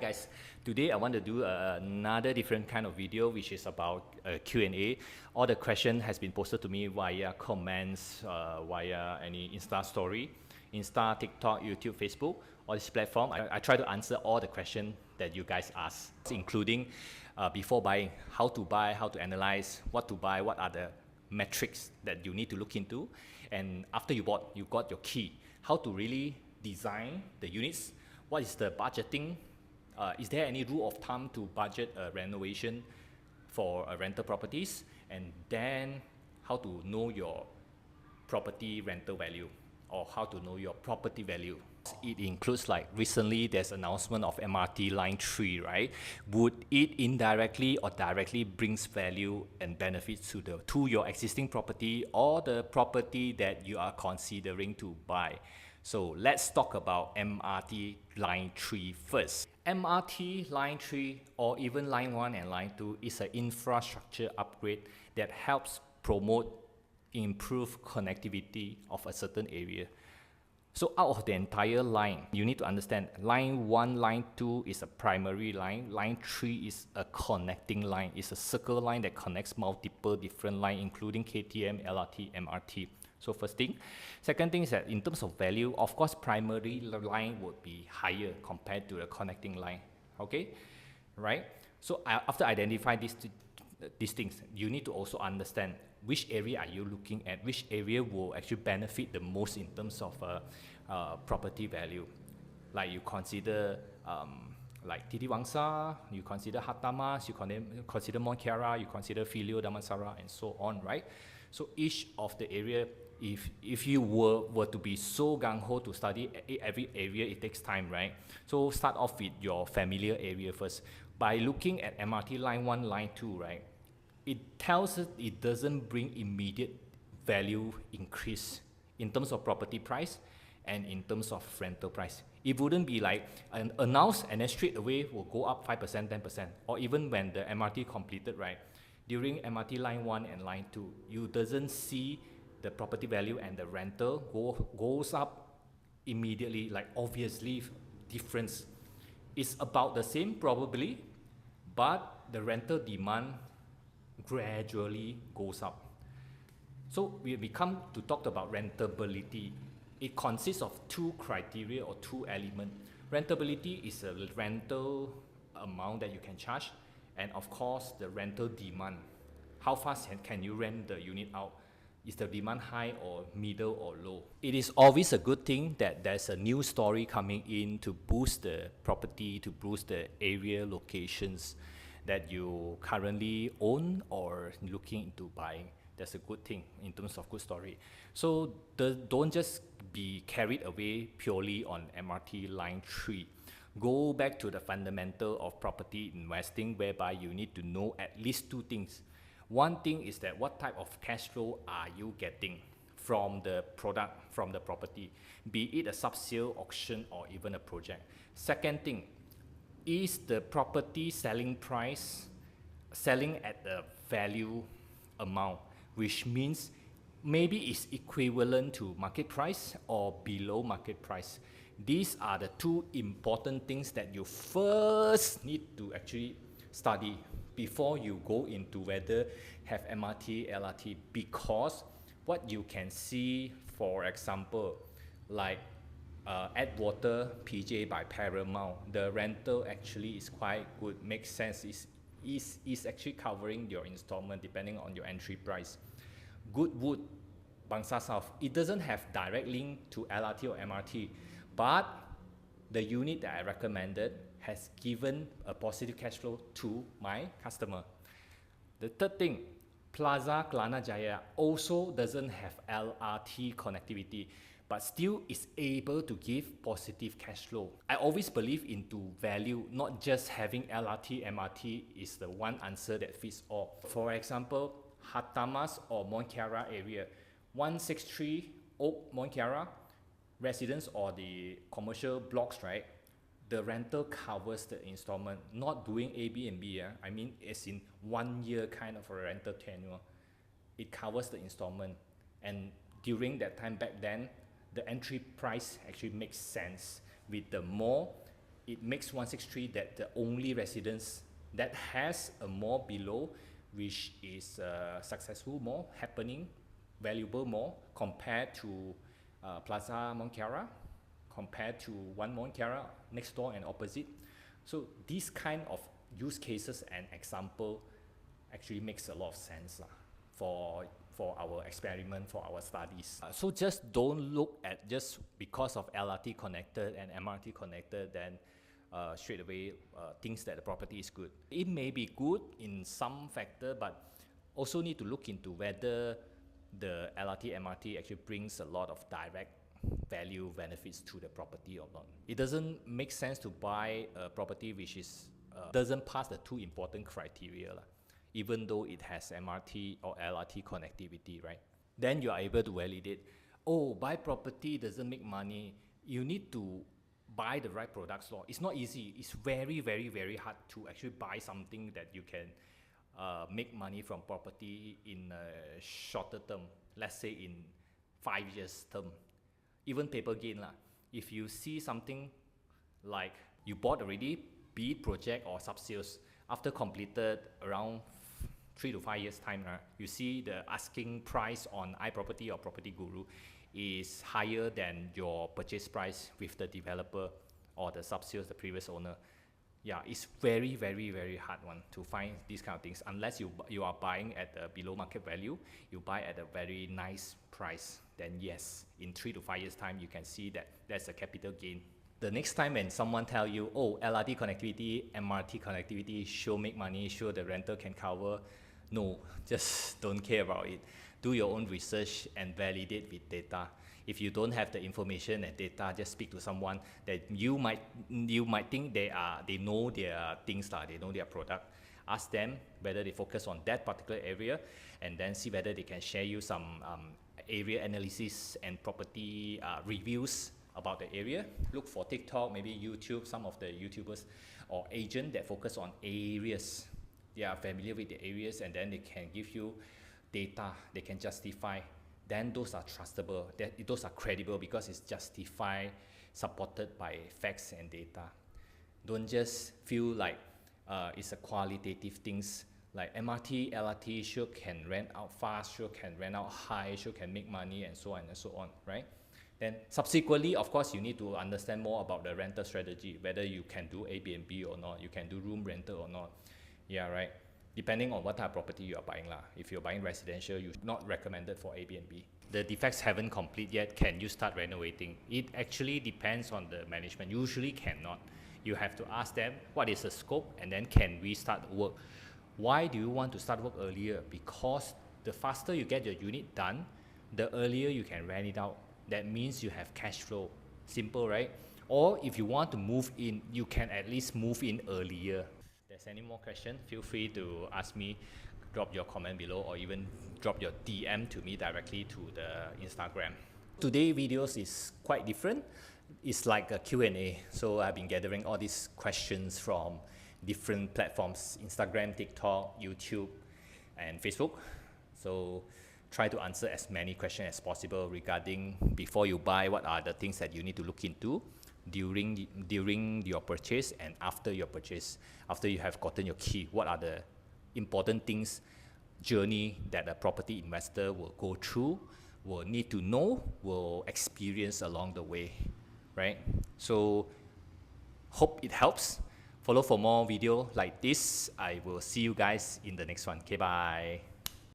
guys, today I want to do another different kind of video which is about Q&A. All the question has been posted to me via comments, via any Insta story, Insta, TikTok, YouTube, Facebook, all this platform. I try to answer all the questions that you guys ask, including before buying, how to buy, how to analyze, what to buy, what are the metrics that you need to look into, and after you bought, you got your key, how to really design the units, what is the budgeting, is there any rule of thumb to budget a renovation for rental properties, and then how to know your property rental value or how to know your property value. It includes, like, recently there's announcement of MRT line 3, right? Would it indirectly or directly brings value and benefits to your existing property or the property that you are considering to buy? So let's talk about MRT line 3 first. MRT line 3 or even line 1 and line 2 is an infrastructure upgrade that helps promote improve connectivity of a certain area. So out of the entire line, you need to understand line 1, line 2 is a primary line, line 3 is a connecting line. It's a circle line that connects multiple different lines, including KTM, LRT, MRT. So first thing. Second thing is that in terms of value, of course, primary line would be higher compared to the connecting line. Okay, right? So after identify these things, you need to also understand which area are you looking at, which area will actually benefit the most in terms of property value. Like you consider like Titiwangsa, you consider Hatamas, you consider Mont Kiara, you consider Filio, Damansara, and so on, right? So each of the area, if you were to be so gung-ho to study every area, it takes time, right? So start off with your familiar area first. By looking at MRT line 1, line 2, right? It tells us it doesn't bring immediate value increase in terms of property price and in terms of rental price. It wouldn't be like announced and then straight away will go up 5%, 10%, or even when the MRT completed, right? During MRT line 1 and line 2, you doesn't see the property value and the rental goes up immediately, like obviously difference. It's about the same probably, but the rental demand gradually goes up. So we come to talk about rentability. It consists of two criteria or two elements. Rentability is a rental amount that you can charge, and of course the rental demand. How fast can you rent the unit out? Is the demand high or middle or low? It is always a good thing that there's a new story coming in to boost the property, to boost the area locations that you currently own or looking into buying. That's a good thing in terms of good story. So don't just be carried away purely on MRT line 3. Go back to the fundamental of property investing, whereby you need to know at least two things. One thing is that what type of cash flow are you getting from the product, from the property, be it a sub-sale, auction, or even a project. Second thing, is the property selling price selling at the value amount, which means maybe it's equivalent to market price or below market price. These are the two important things that you first need to actually study before you go into whether have MRT, LRT, because what you can see, for example, like Atwater PJ by Paramount, the rental actually is quite good, makes sense, is actually covering your installment depending on your entry price. Goodwood, Bangsa South, it doesn't have direct link to LRT or MRT, but the unit that I recommended has given a positive cash flow to my customer. The third thing, Plaza Kelana Jaya also doesn't have LRT connectivity, but still is able to give positive cash flow. I always believe into value, not just having LRT, MRT is the one answer that fits all. For example, Hatamas or Mont Kiara area, 163 Oak Mont Kiara, residents or the commercial blocks, right? The rental covers the installment, not doing Airbnb. I mean, it's in 1 year kind of a rental tenure. It covers the installment, and during that time back then, the entry price actually makes sense with the more it makes 163 that the only residence that has a mall below, which is successful mall, happening, valuable mall, compared to Plaza Moncara, compared to One Moncara next door and opposite. So these kind of use cases and example actually makes a lot of sense for our experiment, for our studies. So just don't look at just because of LRT connected and MRT connected, then straight away thinks that the property is good. It may be good in some factor, but also need to look into whether the LRT, MRT actually brings a lot of direct value benefits to the property or not. It doesn't make sense to buy a property which is doesn't pass the two important criteria, even though it has MRT or LRT connectivity, right? Then you are able to validate, oh, buy property doesn't make money. You need to buy the right products. It's not easy. It's very, very, very hard to actually buy something that you can make money from property in a shorter term, let's say in 5 years term. Even paper gain lah. If you see something like you bought already, be it project or sub-sales, after completed around 3 to 5 years time, you see the asking price on iProperty or Property Guru is higher than your purchase price with the developer or the sub-sales, the previous owner. Yeah, it's very, very, very hard one to find these kind of things. Unless you are buying at the below market value, you buy at a very nice price, then yes, in 3 to 5 years time, you can see that there's a capital gain. The next time when someone tell you, oh, LRT connectivity, MRT connectivity, sure make money, sure the rental can cover, no, just don't care about it. Do your own research and validate with data. If you don't have the information and data, just speak to someone that you might think they know their things, they know their product. Ask them whether they focus on that particular area, and then see whether they can share you some area analysis and property reviews about the area. Look for TikTok, maybe YouTube, some of the YouTubers or agents that focus on areas. They are familiar with the areas, and then they can give you data, they can justify. Then those are trustable, those are credible because it's justified, supported by facts and data. Don't just feel like it's a qualitative things, like MRT, LRT sure can rent out fast, sure can rent out high, sure can make money, and so on and so on, right? Then subsequently, of course, you need to understand more about the rental strategy, whether you can do Airbnb or not, you can do room rental or not. Yeah, right? Depending on what type of property you are buying. If you're buying residential, you're not recommended for Airbnb. The defects haven't complete yet, can you start renovating? It actually depends on the management. Usually cannot. You have to ask them what is the scope, and then can we start work. Why do you want to start work earlier? Because the faster you get your unit done, the earlier you can rent it out. That means you have cash flow. Simple, right? Or if you want to move in, you can at least move in earlier. If there's any more question, feel free to ask me, drop your comment below, or even drop your DM to me directly to the Instagram. Today's videos is quite different. It's like a Q&A. So I've been gathering all these questions from different platforms, Instagram, TikTok, YouTube, and Facebook. So try to answer as many questions as possible regarding before you buy, what are the things that you need to look into during your purchase and after your purchase, after you have gotten your key. What are the important things, journey that a property investor will go through, will need to know, will experience along the way, right? So hope it helps. Follow for more video like this. I will see you guys in the next one. Okay, bye.